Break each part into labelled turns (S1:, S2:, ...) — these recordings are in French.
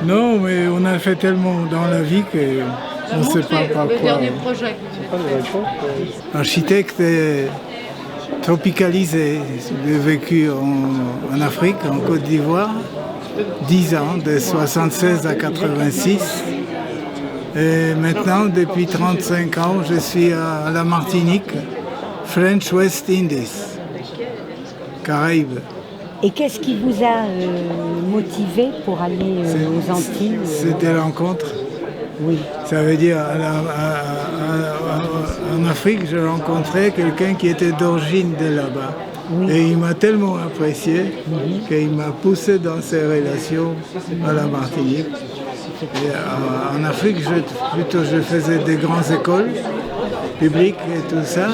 S1: Non, mais on a fait tellement dans la vie qu'on ne sait pas par
S2: le
S1: quoi.
S2: dernier projet.
S1: Architecte tropicalisé. J'ai vécu en Afrique, en Côte d'Ivoire, 10 ans, de 76 à 86. Et maintenant, depuis 35 ans, je suis à la Martinique, French West Indies, Caraïbes.
S3: Et qu'est-ce qui vous a motivé pour aller aux Antilles
S1: C'est des rencontres.
S3: Oui.
S1: Ça veut dire, en Afrique, j'ai rencontré quelqu'un qui était d'origine de là-bas.
S3: Oui.
S1: Et il m'a tellement apprécié qu'il m'a poussé dans ses relations à la Martinique. Et en Afrique, je faisais des grandes écoles publiques et tout ça.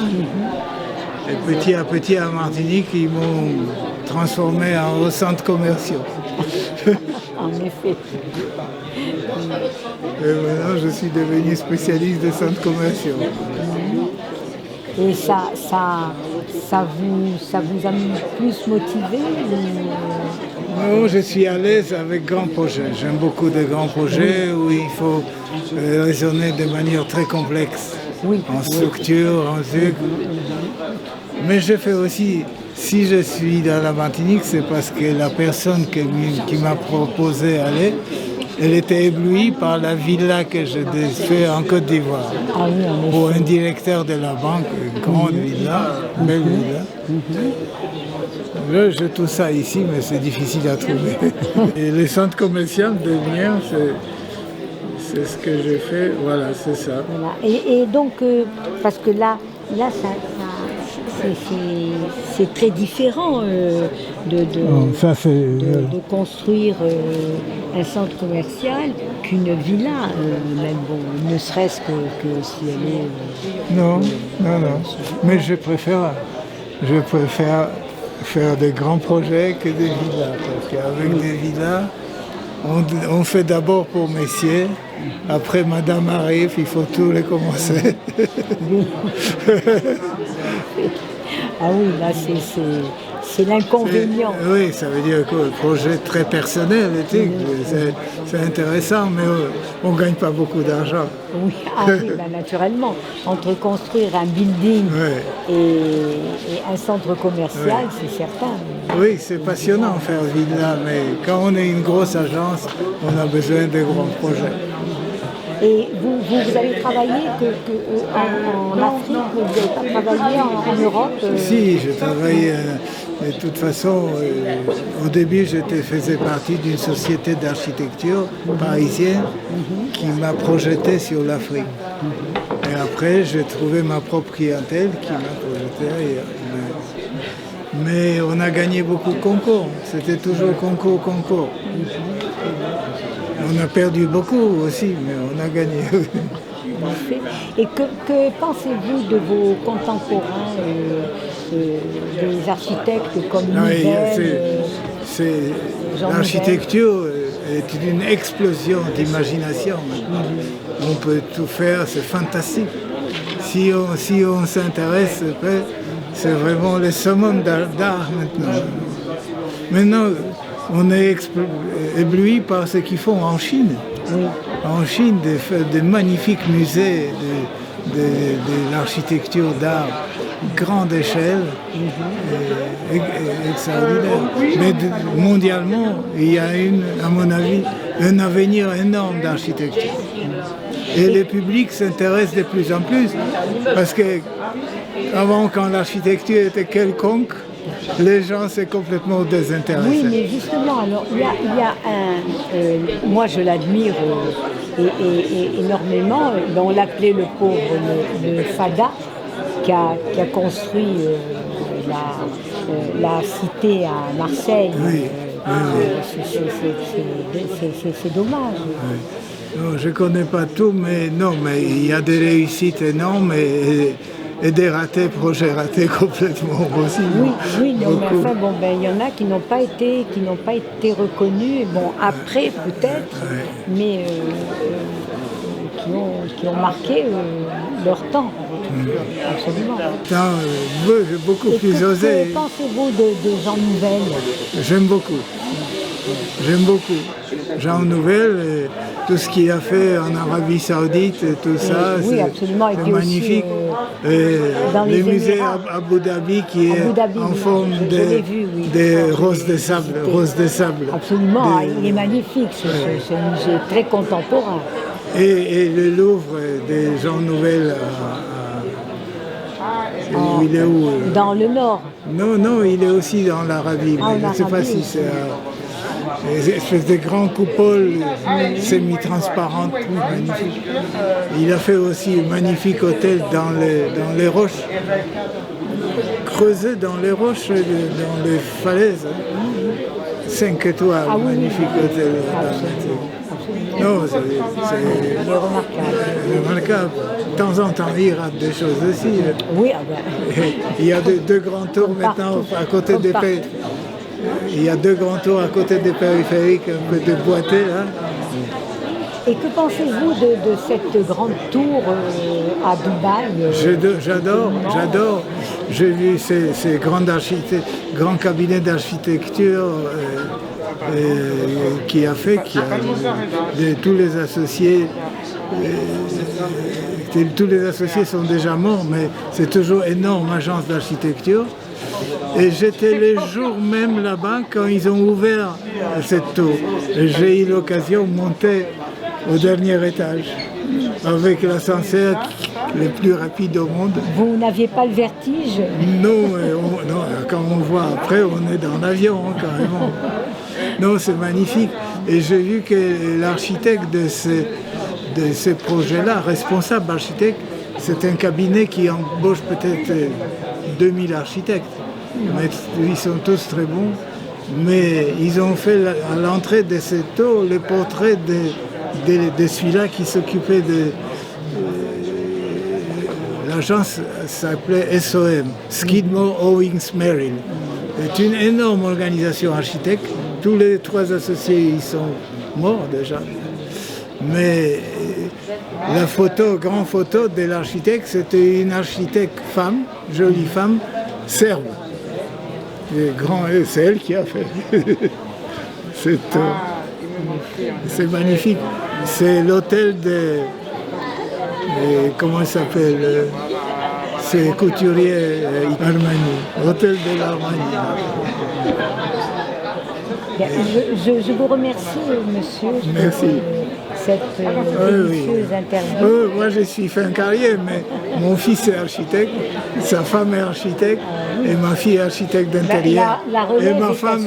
S1: Et petit à petit, à Martinique, ils m'ont transformé en centres commerciaux.
S3: En effet.
S1: Et maintenant, je suis devenu spécialiste des centres commerciaux.
S3: Et ça vous a plus motivé
S1: Non, je suis à l'aise avec grands projets. J'aime beaucoup de grands projets où il faut raisonner de manière très complexe.
S3: Oui.
S1: En structure, en truc. Mais je fais aussi, si je suis dans la Martinique, c'est parce que la personne qui m'a proposé d'aller, elle était éblouie par la villa que j'ai fait en Côte d'Ivoire.
S3: Ah oui, en effet.
S1: Pour un directeur de la banque, une grande villa, une belle villa. Là, j'ai tout ça ici, mais c'est difficile à trouver. Et les centres commerciaux de Nières, c'est ce que j'ai fait, voilà, c'est ça.
S3: Voilà. Et donc, parce que là c'est très différent de construire un centre commercial qu'une villa, même bon, ne serait-ce que si elle est...
S1: Non. Mais je préfère faire des grands projets que des villas. Parce qu'avec des villas, on fait d'abord pour Messier, après Madame arrive, il faut tout recommencer.
S3: Ah oui, là c'est l'inconvénient.
S1: Oui, ça veut dire que le projet très personnel, c'est intéressant, mais on ne gagne pas beaucoup d'argent.
S3: Oui, naturellement. Entre construire un building et un centre commercial, c'est certain.
S1: Oui, c'est passionnant faire villa, mais quand on est une grosse agence, on a besoin de grands projets.
S3: Et vous avez travaillé en Afrique, mais vous n'avez pas travaillé en Europe
S1: Si, j'ai travaillé. De toute façon, au début, je faisais partie d'une société d'architecture parisienne qui m'a projeté sur l'Afrique. Et après, j'ai trouvé ma propre clientèle qui m'a projeté ailleurs. Mais on a gagné beaucoup de concours. C'était toujours concours. On a perdu beaucoup aussi, mais on a gagné.
S3: Et que pensez-vous de vos contemporains, des architectes comme Nivelle
S1: L'architecture est une explosion d'imagination. On peut tout faire, c'est fantastique. Si on s'intéresse, c'est vraiment le summum d'art maintenant. Maintenant, on est ébloui par ce qu'ils font en Chine.
S3: Oui.
S1: En Chine, des magnifiques musées de l'architecture d'art, grande échelle, extraordinaire. Mais mondialement, il y a à mon avis, un avenir énorme d'architecture. Et le public s'intéresse de plus en plus, parce que avant, quand l'architecture était quelconque, les gens s'est complètement désintéressés.
S3: Oui, mais justement, alors il y a un... moi, je l'admire énormément. On l'appelait le pauvre, le Fada, qui a construit la cité à Marseille.
S1: Oui.
S3: C'est dommage.
S1: Oui. Non, je ne connais pas tout, mais il y a des réussites énormes et des projets ratés complètement aussi.
S3: Oui, mais enfin, il y en a qui n'ont pas été reconnus, après peut-être, mais qui ont marqué leur temps. Absolument.
S1: J'ai beaucoup plus osé.
S3: Que pensez-vous de Jean Nouvel ?
S1: J'aime beaucoup. Jean Nouvel, tout ce qu'il a fait en Arabie Saoudite, et tout ça,
S3: oui, absolument. Et
S1: c'est
S3: puis
S1: magnifique.
S3: dans les
S1: musées
S3: Émirats.
S1: à Abu Dhabi qui est en forme
S3: de
S1: roses de sable.
S3: Absolument, il est magnifique, ce musée très contemporain.
S1: Et le Louvre des Jean Nouvel, il est où?
S3: Dans le nord.
S1: Non, il est aussi dans l'Arabie. Je ne sais pas si c'est des espèces de grands coupoles semi-transparentes, magnifiques. Il a fait aussi un magnifique hôtel dans les roches, creusé dans les roches, dans les falaises. 5 étoiles, magnifique hôtel. Non, c'est remarquable. De temps en temps, il rate des choses aussi.
S3: Oui,
S1: il y a deux grands tours maintenant à côté des périphériques. Il y a 2 grands tours à côté des périphériques, un peu déboîtés. Hein.
S3: Et que pensez-vous de cette grande tour à Dubaï?
S1: J'adore. J'ai vu ces grands cabinets d'architecture qui a tous les associés. Tous les associés sont déjà morts, mais c'est toujours énorme, agence d'architecture. Et j'étais le jour même là-bas quand ils ont ouvert cette tour. J'ai eu l'occasion de monter au dernier étage avec l'ascenseur le plus rapide au monde.
S3: Vous n'aviez pas le vertige?
S1: Non, quand on voit après, on est dans l'avion carrément. Non, c'est magnifique. Et j'ai vu que l'architecte de ces projets-là, responsable architecte, c'est un cabinet qui embauche peut-être 2000 architectes. Mais ils sont tous très bons. Mais ils ont fait à l'entrée de cette tour le portrait de celui-là qui s'occupait de... L'agence s'appelait SOM, Skidmore, Owings Merrill. C'est une énorme organisation architecte. Tous les 3 associés ils sont morts déjà. Mais la grande photo de l'architecte, c'était une architecte femme, jolie femme, serbe. C'est elle qui a fait. C'est magnifique. C'est l'hôtel de... comment il s'appelle? C'est couturier Armani. Hôtel de l'Armani.
S3: Je vous remercie, monsieur.
S1: Merci.
S3: Cette délicieuse interview.
S1: Moi, je suis fin carrière, mais mon fils est architecte, sa femme est architecte, et ma fille est architecte d'intérieur. Et ma femme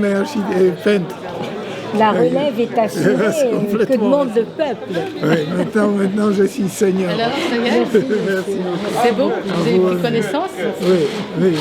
S1: est peintre.
S3: La relève est assurée. Que demande le peuple?
S1: Oui, maintenant, je suis seigneur.
S2: Alors, ça y est. Merci. C'est bon, vous avez pris connaissance?
S1: Oui.